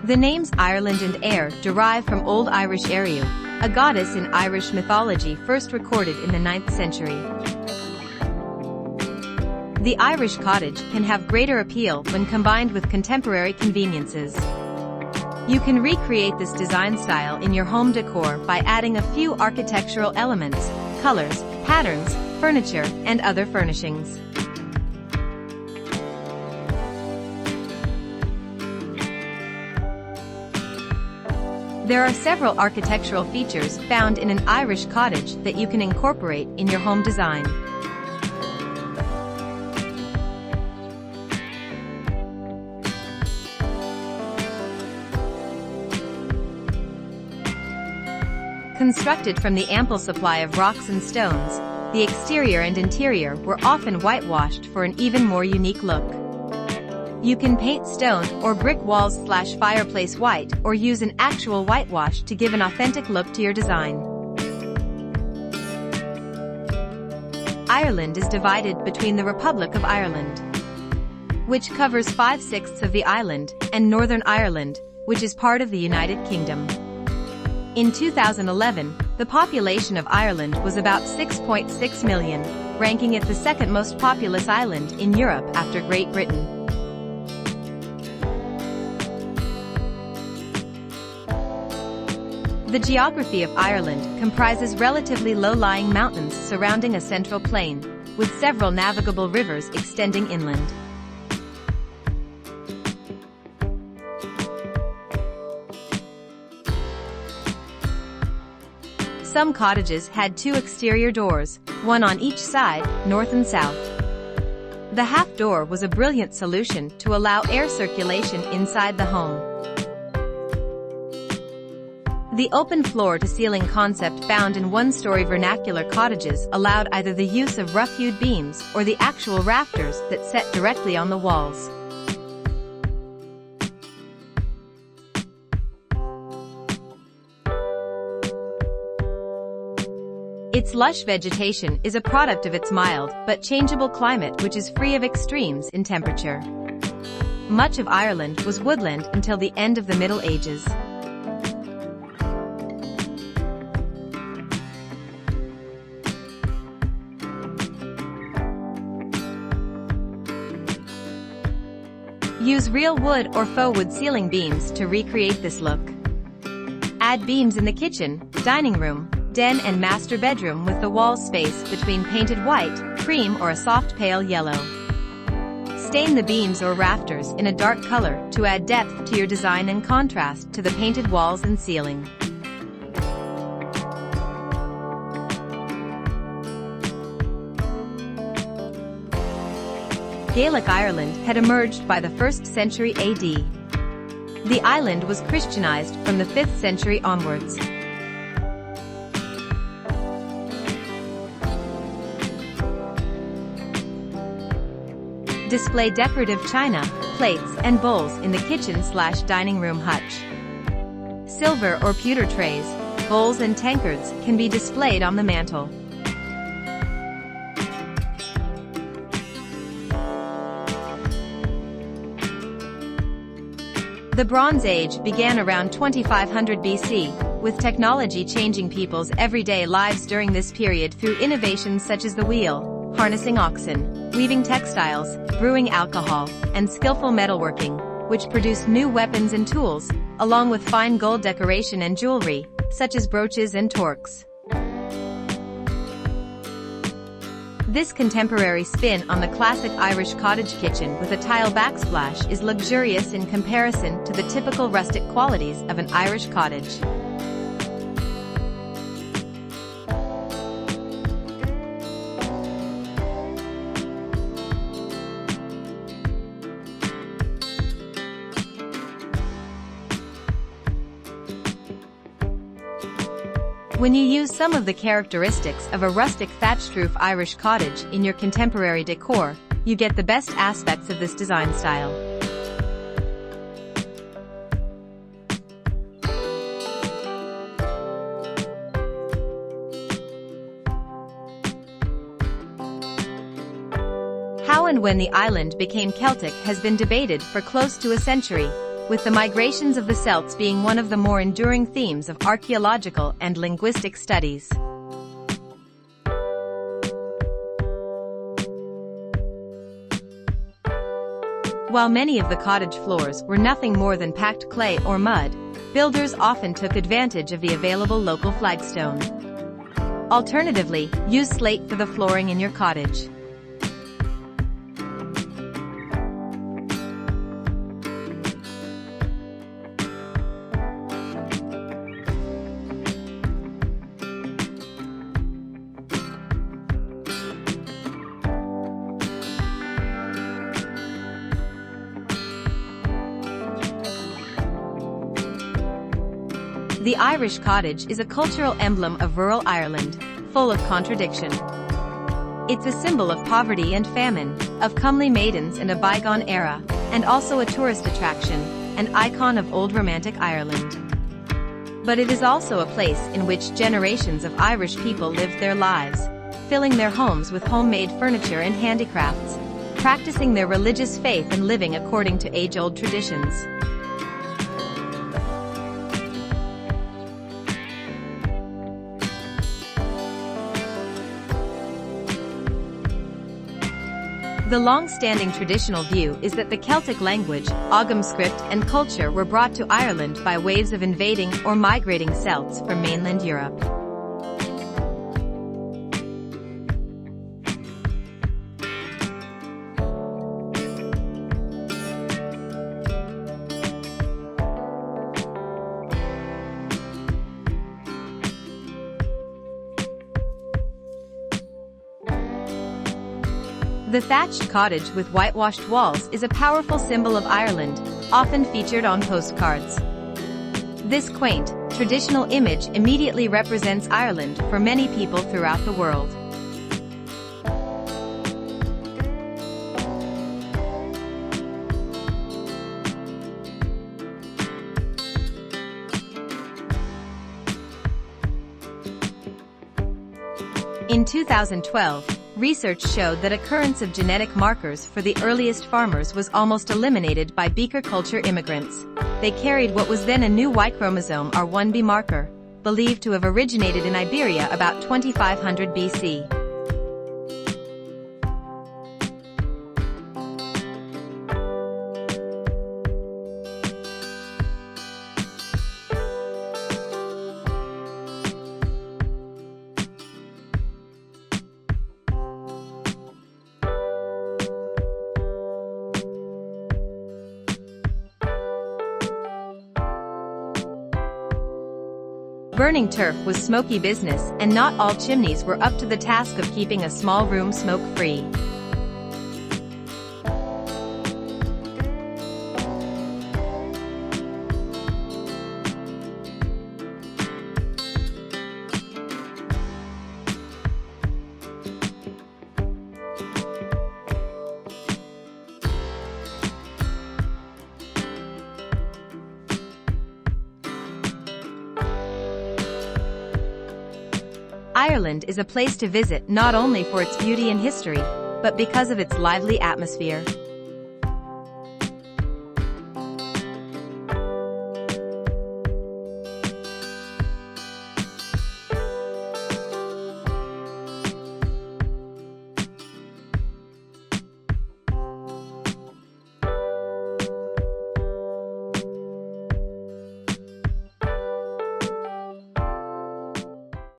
The names Ireland and Éire derive from Old Irish Eriu, a goddess in Irish mythology first recorded in the 9th century. The Irish cottage can have greater appeal when combined with contemporary conveniences. You can recreate this design style in your home decor by adding a few architectural elements, colors, patterns, furniture, and other furnishings. There are several architectural features found in an Irish cottage that you can incorporate in your home design. Constructed from the ample supply of rocks and stones, the exterior and interior were often whitewashed for an even more unique look. You can paint stone or brick walls/fireplace white or use an actual whitewash to give an authentic look to your design. Ireland is divided between the Republic of Ireland, which covers 5/6 of the island, and Northern Ireland, which is part of the United Kingdom. In 2011, the population of Ireland was about 6.6 million, ranking it the second most populous island in Europe after Great Britain. The geography of Ireland comprises relatively low-lying mountains surrounding a central plain, with several navigable rivers extending inland. Some cottages had 2 exterior doors, one on each side, north and south. The half door was a brilliant solution to allow air circulation inside the home. The open floor-to-ceiling concept found in one-story vernacular cottages allowed either the use of rough-hewed beams or the actual rafters that set directly on the walls. Its lush vegetation is a product of its mild but changeable climate, which is free of extremes in temperature. Much of Ireland was woodland until the end of the Middle Ages. Use real wood or faux wood ceiling beams to recreate this look. Add beams in the kitchen, dining room, den and master bedroom with the wall space between painted white, cream or a soft pale yellow. Stain the beams or rafters in a dark color to add depth to your design and contrast to the painted walls and ceiling. Gaelic Ireland had emerged by the 1st century AD. The island was Christianized from the 5th century onwards. Display decorative china, plates, and bowls in the kitchen/dining room hutch. Silver or pewter trays, bowls and tankards can be displayed on the mantel. The Bronze Age began around 2500 BC, with technology changing people's everyday lives during this period through innovations such as the wheel, harnessing oxen, weaving textiles, brewing alcohol, and skillful metalworking, which produced new weapons and tools, along with fine gold decoration and jewelry, such as brooches and torques. This contemporary spin on the classic Irish cottage kitchen with a tile backsplash is luxurious in comparison to the typical rustic qualities of an Irish cottage. When you use some of the characteristics of a rustic thatched roof Irish cottage in your contemporary decor, you get the best aspects of this design style. How and when the island became Celtic has been debated for close to a century. with the migrations of the Celts being one of the more enduring themes of archaeological and linguistic studies. While many of the cottage floors were nothing more than packed clay or mud, builders often took advantage of the available local flagstone. Alternatively, use slate for the flooring in your cottage. The Irish cottage is a cultural emblem of rural Ireland, full of contradiction. It's a symbol of poverty and famine, of comely maidens in a bygone era, and also a tourist attraction, an icon of old romantic Ireland. But it is also a place in which generations of Irish people lived their lives, filling their homes with homemade furniture and handicrafts, practicing their religious faith and living according to age-old traditions. The long-standing traditional view is that the Celtic language, Ogham script, and culture were brought to Ireland by waves of invading or migrating Celts from mainland Europe. The thatched cottage with whitewashed walls is a powerful symbol of Ireland, often featured on postcards. This quaint, traditional image immediately represents Ireland for many people throughout the world. In 2012, research showed that occurrence of genetic markers for the earliest farmers was almost eliminated by beaker culture immigrants. They carried what was then a new Y chromosome R1b marker, believed to have originated in Iberia about 2500 BC. Burning turf was smoky business, and not all chimneys were up to the task of keeping a small room smoke-free. Ireland is a place to visit not only for its beauty and history, but because of its lively atmosphere.